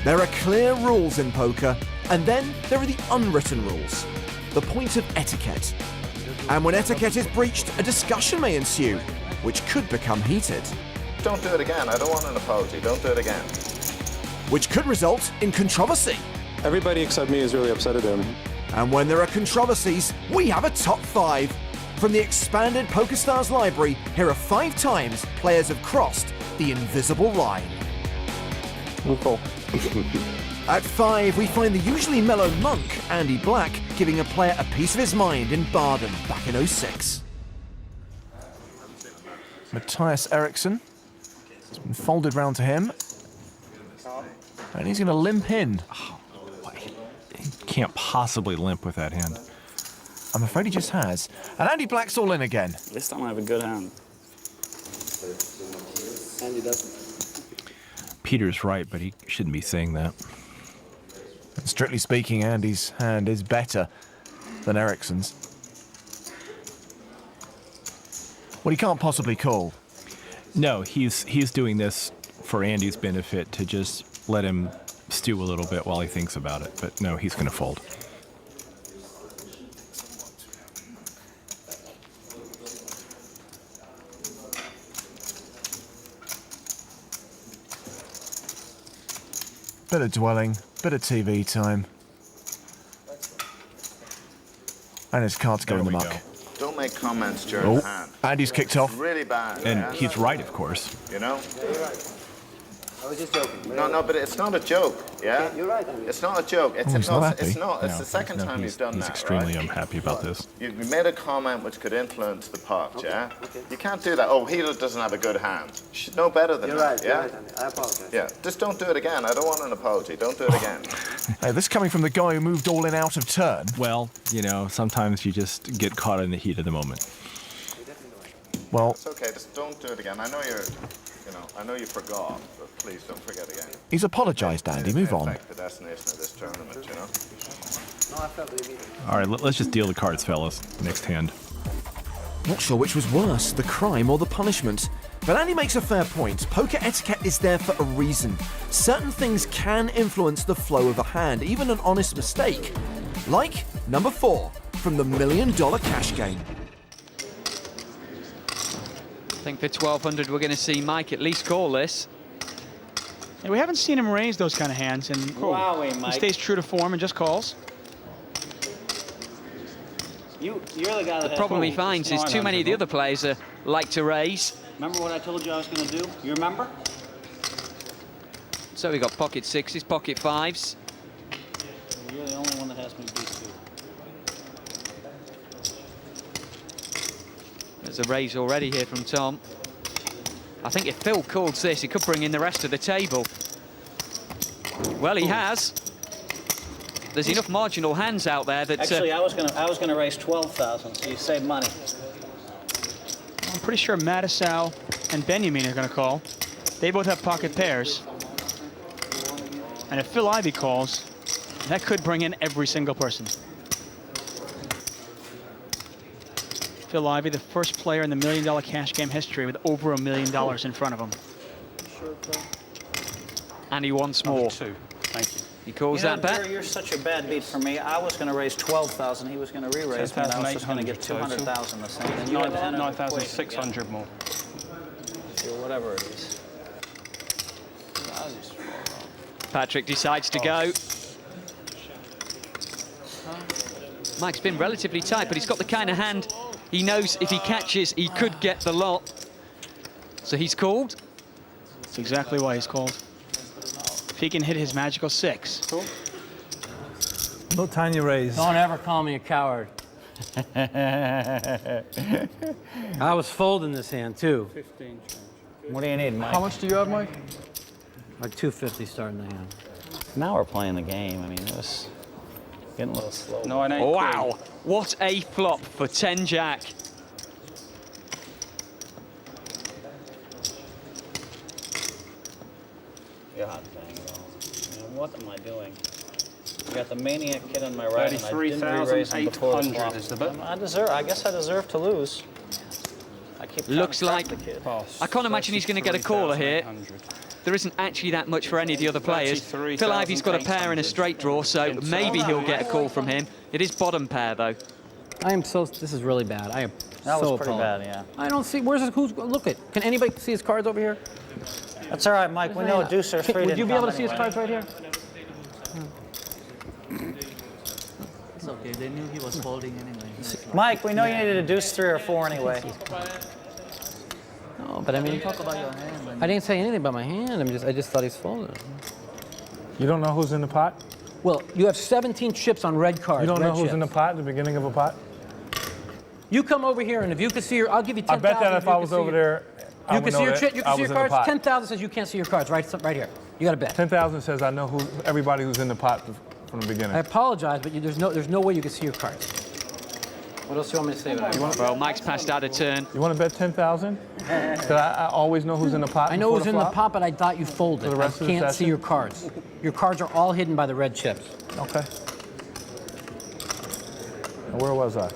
There are clear rules in poker, and then there are the unwritten rules, the point of etiquette. And when etiquette is breached, a discussion may ensue, which could become heated. Don't do it again. I don't want an apology. Don't do it again. Which could result in controversy. Everybody except me is really upset at him. And when there are controversies, we have a top 5. From the expanded PokerStars library, here are 5 times players have crossed the invisible line. Cool. At 5, we find the usually mellow monk, Andy Black, giving a player a piece of his mind in Baden back in 06. Matthias Eriksson has been folded round to him. And he's going to limp in. He can't possibly limp with that hand. I'm afraid he just has. And Andy Black's all in again. This time I have a good hand. Andy doesn't. Peter's right, but he shouldn't be saying that. And strictly speaking, Andy's hand is better than Eriksson's. Well, he can't possibly call. No, he's doing this for Andy's benefit to just let him stew a little bit while he thinks about it. But no, he's going to fold. Bit of dwelling, bit of TV time. And his cards go in the There we muck. go. Don't make comments during the hand. Andy's kicked off. It's really bad. And yeah? he's right, of course. You know? I was just joking. No, but it's not a joke. Yeah. You're right, Andy. It's not a joke. It's he's not happy. It's not. It's No, the second no, time he's, you've done he's that. extremely right? unhappy about this. You made a comment which could influence the pot. Yeah. okay. You can't do that. Oh, he doesn't have a good hand. You should know better than You're that. right, Yeah. you're right, Andy. I apologize. Yeah. Just don't do it again. I don't want an apology. Don't do it again. Hey, this coming from the guy who moved all in out of turn. Well, you know, sometimes you just get caught in the heat of the moment. Well, It's okay. Just don't do it again. I know I know you forgot, but please don't forget again. he's apologised, Andy. Move on. Affect the destination of this tournament, you know. No, I felt it immediately. All right, let's just deal the cards, fellas. Next hand. Not sure which was worse, the crime or the punishment. But Andy makes a fair point. Poker etiquette is there for a reason. Certain things can influence the flow of a hand, even an honest mistake. Like number 4 from the $1 Million Cash Game. I think for 1200 we're going to see Mike at least call this. And we haven't seen him raise those kind of hands, and Wowee, he Mike. stays true to form and just calls. You're the guy that The problem he finds is too many of the other players like to raise. Remember what I told you I was going to do? You remember? So we got pocket 6s, pocket 5s. You're the only one that has me beat too. There's a raise already here from Tom. I think if Phil calls this, he could bring in the rest of the table. Well, he has. There's enough marginal hands out there that... Actually, I was gonna raise 12,000, so you save money. I'm pretty sure Mattisau and Benjamin are going to call. They both have pocket pairs. And if Phil Ivey calls, that could bring in every single person. Phil Ivey, the first player in the $1 Million Cash Game history with over $1 million in front of him. And he wants more. 2. Thank you. He calls You know, that bet. Jerry, you're such a bad beat for me. I was going to raise 12,000. He was going to re-raise me, and I was just going to get 200,000 the same. And you had 9,600 more. Or whatever it is. Patrick decides to go. Mike's been relatively tight, but he's got the kind of hand he knows if he catches, he could get the lot. So he's called. That's exactly why he's called. If he can hit his magical 6. Cool. No tiny raise. Don't ever call me a coward. I was folding this hand, too. 15. What do you need, Mike? How much do you have, Mike? Like 250 starting the hand. Now we're playing the game. I mean, it was getting a little slow. No, I ain't. Wow, what a flop for 10 Jack. God dang it all. Man, what am I doing? I got the maniac kid on my right, and I didn't re-raise him before the flop. 33,800 is the bet. I guess I deserve to lose. I keep trying Looks to trap like the kid. I can't imagine he's going to get a caller here. 33,800. there isn't actually that much for any of the other players. Phil Ivey's got a pair in a straight draw, so maybe he'll get a call from him. It is bottom pair, though. This is really bad. I am That so was pretty appalled. bad, yeah. I don't see, look at, can anybody see his cards over here? That's all right, Mike. We know a deuce or three Would you didn't be able come to see his anyway. cards right here? It's okay, they knew he was folding anyway. Mike, we know you needed a deuce, 3 or 4 anyway. No, but I mean, Talk about your hand. I didn't say anything about my hand. I just thought he's folding. You don't know who's in the pot? Well, you have 17 chips on red cards. You don't know red who's chips. in the pot at the beginning of a pot? You come over here, and if you can see your, I'll give you 10,000. I bet that if I was over there, I you would can see know your that chip. You I can see was your in the cards. pot. 10,000 says you can't see your cards. Right here. You got to bet. 10,000 says I know everybody who's in the pot from the beginning. I apologize, but there's no way you can see your cards. What else do you want me to say? Well, Mike's passed out a turn. You want to bet 10,000? That I always know who's in the pot. I know who's in the pot, but I thought you folded. For the rest I of the can't see session? your cards. Your cards are all hidden by the red chips. Okay. And where was I?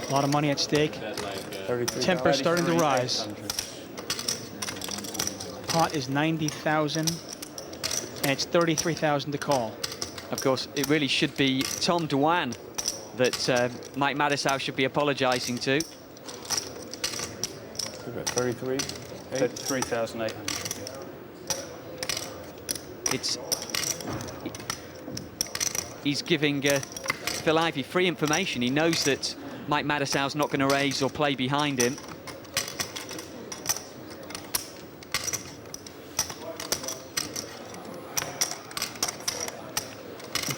A lot of money at stake. 33. Temper starting to rise. Pot is 90,000, and it's 33,000 to call. Of course, it really should be Tom Dwan that Mike Mattisau should be apologising to. 33. 3,800. He's giving Phil Ivey free information. He knows that Mike Mattisau's not going to raise or play behind him.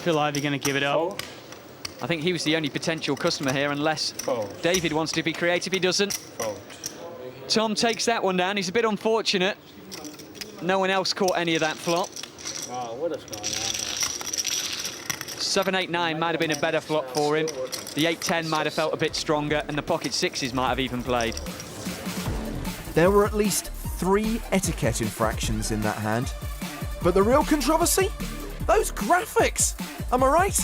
Phil Ivey going to give it up. I think he was the only potential customer here, unless David wants to be creative. He doesn't. Tom takes that one down. He's a bit unfortunate. No one else caught any of that flop. Oh, what is going on here? 7, 8, 9 might have been a better flop for him. The 8, 10 might have felt a bit stronger, and the pocket sixes might have even played. There were at least 3 etiquette infractions in that hand. But the real controversy? Those graphics! Am I right?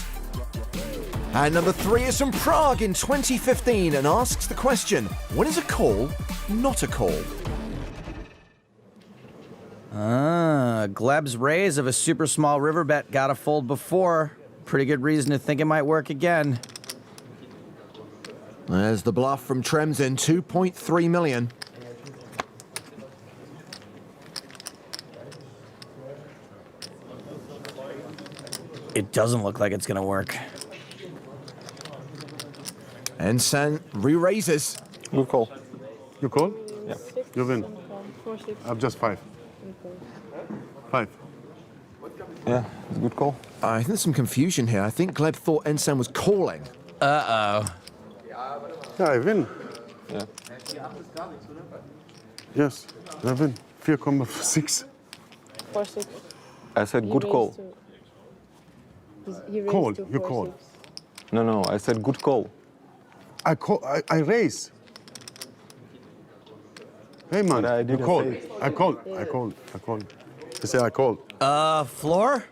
And number 3 is from Prague in 2015 and asks the question, when is a call not a call? Gleb's raise of a super small river bet got a fold before. Pretty good reason to think it might work again. There's the bluff from Tremsin, 2.3 million. It doesn't look like it's gonna work. Ensan re-raises. Good call. You call? Yeah. You win. I'm just 5. 5. Yeah, it's a good call. I think there's some confusion here. I think Gleb thought Ensan was calling. Uh-oh. Yeah, I win. Yeah. Yes, I win. 4,6. 4-6. I said good call. Call. You call. No, I said good call. I call. I raise. Hey man, But I you didn't call. say it. I call. I call. I call. You say I call. Floor?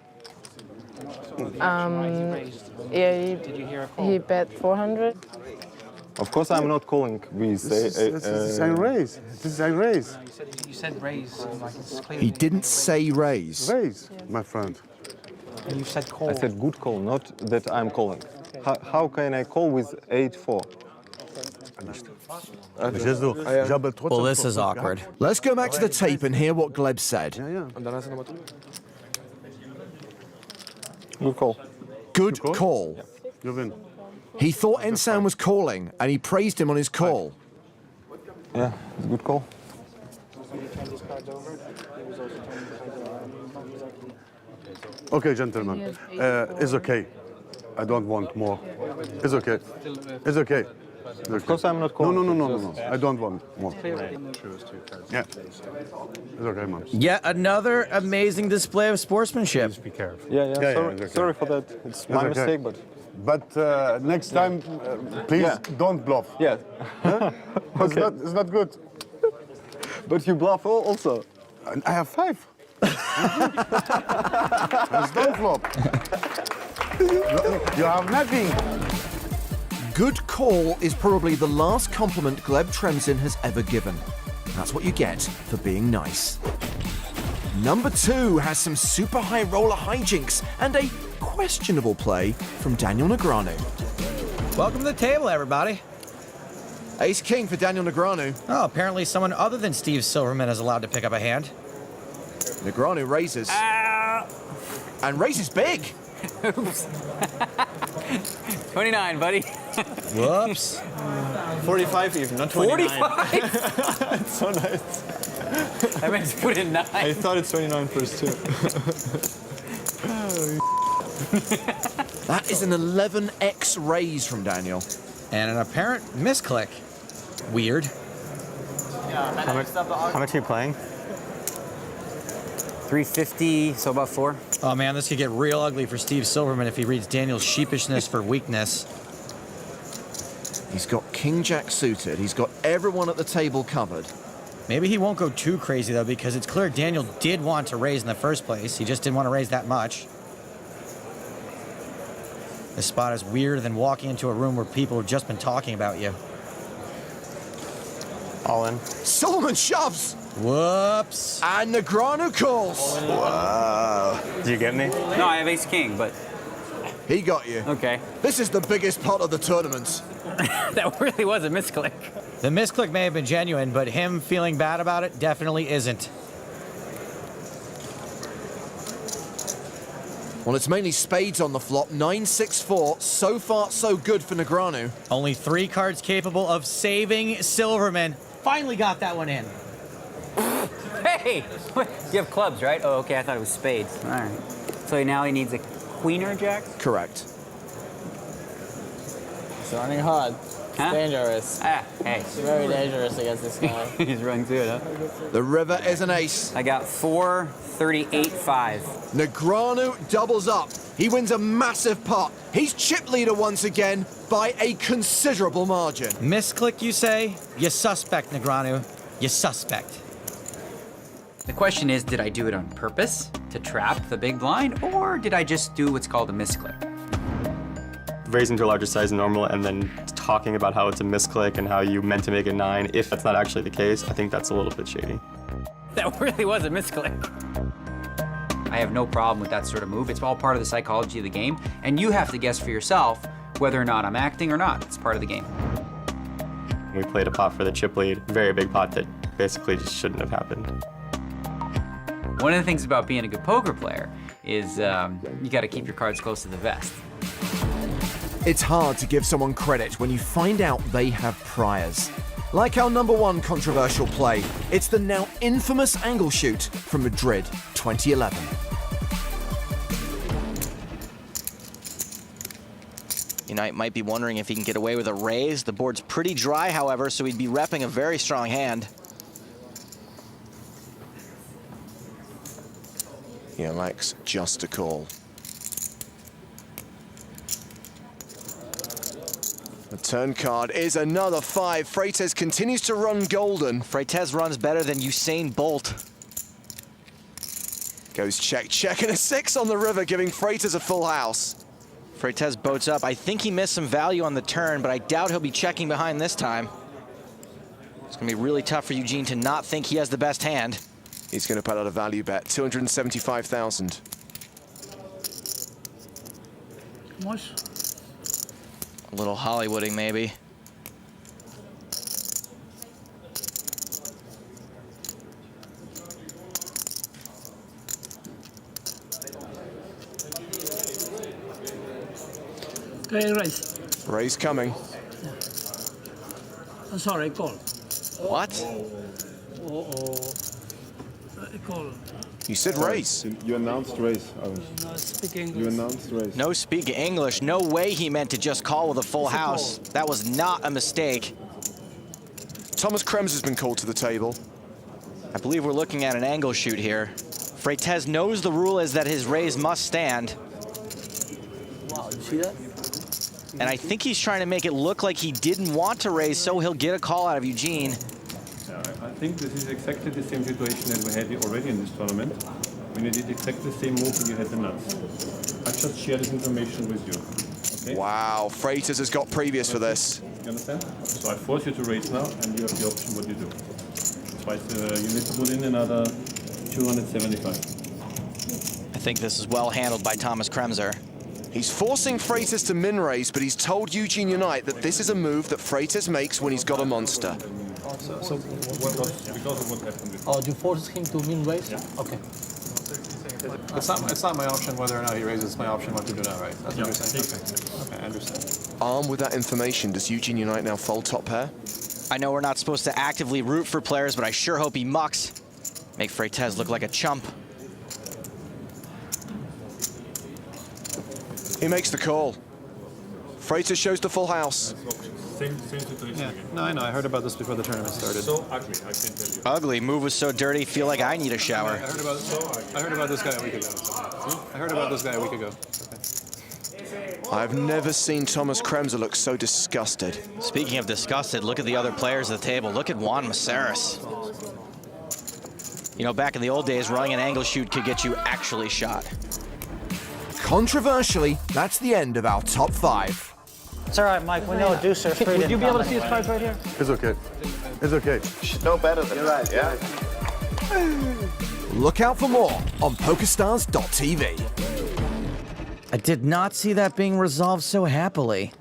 Yeah, he bet 400. Of course, I'm not calling. We say. This is I raise. This is I raise. You said raise. Like it's clear. He didn't say raise. Raise, my friend. And you said call. I said good call, not that I'm calling. How can I call with 8-4? Well, this is awkward. Let's go back to the tape and hear what Gleb said. Good call. Good call. You win. He thought Ensan was calling, and he praised him on his call. Yeah, it's a good call. Okay, gentlemen. It's okay. I don't want more. It's okay. It's okay. Of course, I'm not calling. No. I don't want more. Yeah. It's okay, man. Yet another amazing display of sportsmanship. Be careful. Yeah, Yeah, sorry, it's okay. sorry for that. It's my okay. mistake, but But next time, please Yeah. don't bluff. yeah. It's not good. But you bluff also. I have 5. It's don't flop. You have nothing. Good call is probably the last compliment Gleb Tremsin has ever given. That's what you get for being nice. Number 2 has some super high roller hijinks and a questionable play from Daniel Negreanu. Welcome to the table, everybody. Ace king for Daniel Negreanu. Oh, apparently someone other than Steve Silverman is allowed to pick up a hand. Negreanu raises. And raises big. Oops. 29, buddy. Whoops. 45 even, not 29. 45? It's so nice. I meant to put in 9. I thought it's 29 first, too. That is an 11x raise from Daniel. And an apparent misclick. Weird. How much are you playing? 350, so about 4. Oh man, this could get real ugly for Steve Silverman if he reads Daniel's sheepishness for weakness. He's got king jack suited. He's got everyone at the table covered. Maybe he won't go too crazy though, because it's clear Daniel did want to raise in the first place. He just didn't want to raise that much. This spot is weirder than walking into a room where people have just been talking about you. All in. Silverman shoves. Whoops. And Negreanu calls. Wow. Do you get me? No, I have ace king, but He got you. okay. This is the biggest pot of the tournament. That really was a misclick. The misclick may have been genuine, but him feeling bad about it definitely isn't. Well, it's mainly spades on the flop. 9-6-4. So far, so good for Negreanu. Only 3 cards capable of saving Silverman. Finally got that one in. Hey! You have clubs, right? Oh, okay, I thought it was spades. All right. So now he needs a queen or a jack? Correct. It's running hard. It's dangerous. Ah, hey. It's very dangerous against this guy. He's running through it, huh? The river is an ace. I got 4, 38, 5. Negreanu doubles up. He wins a massive pot. He's chip leader once again by a considerable margin. Misclick, you say? You suspect, Negreanu. You suspect. The question is, did I do it on purpose to trap the big blind, or did I just do what's called a misclick? Raising to a larger size than normal and then talking about how it's a misclick and how you meant to make it 9. If that's not actually the case, I think that's a little bit shady. That really was a misclick. I have no problem with that sort of move. It's all part of the psychology of the game, and you have to guess for yourself whether or not I'm acting or not. It's part of the game. We played a pot for the chip lead, very big pot that basically just shouldn't have happened. One of the things about being a good poker player is you got to keep your cards close to the vest. It's hard to give someone credit when you find out they have priors. Like our number 1 controversial play, it's the now infamous angle shoot from Madrid 2011. You might be wondering if he can get away with a raise. The board's pretty dry, however, so he'd be repping a very strong hand. He elects just to call. The turn card is another 5. Freitas continues to run golden. Freitas runs better than Usain Bolt. Goes check, check, and a 6 on the river, giving Freitas a full house. Freitas boats up. I think he missed some value on the turn, but I doubt he'll be checking behind this time. It's going to be really tough for Eugene to not think he has the best hand. He's going to put out a value bet, 275,000. A little Hollywooding, maybe. Okay, raise. Raise coming. I'm sorry, I call. What? I call. You said raise. You announced raise. No, speak English. You announced raise. No speak English. No way he meant to just call with a full house. That was not a mistake. Thomas Krems has been called to the table. I believe we're looking at an angle shoot here. Freitas knows the rule is that his raise must stand. Wow, did you see that? And I think he's trying to make it look like he didn't want to raise, so he'll get a call out of Eugene. Yeah, I think this is exactly the same situation that we had already in this tournament, when you did exactly the same move when you had the nuts. I just share this information with you. Okay? Wow, Freitas has got previous for this. You understand? So I force you to raise now, and you have the option what you do. That's why you need to put in another 275. I think this is well handled by Thomas Kremser. He's forcing Freitas to min-raise, but he's told Eugene Unite that this is a move that Freitas makes when he's got a monster. Because of what happened before. Oh, do you force him to min raise? Yeah. Okay. It's not my option whether or not he raises. It's my option what to do now, right? That's what you're saying. Okay, I understand. Armed with that information, does Eugene Unite now fold top pair? I know we're not supposed to actively root for players, but I sure hope he mucks. Make Freitas look like a chump. He makes the call. Freitas shows the full house. Same situation Yeah. again. No, I know. I heard about this before the tournament started. So ugly, I can tell you. Ugly. Move was so dirty, feel like I need a shower. I heard about this guy a week ago. I heard about this guy a week ago. Okay. I've never seen Thomas Kremser look so disgusted. Speaking of disgusted, look at the other players at the table. Look at Juan Maceras. You know, back in the old days, running an angle shoot could get you actually shot. Controversially, that's the end of our top 5. It's all right, Mike. We know a deucer. Would you be able to see his cards right here? It's okay. It's okay. Should know better than that, yeah? Look out for more on PokerStars.tv. I did not see that being resolved so happily.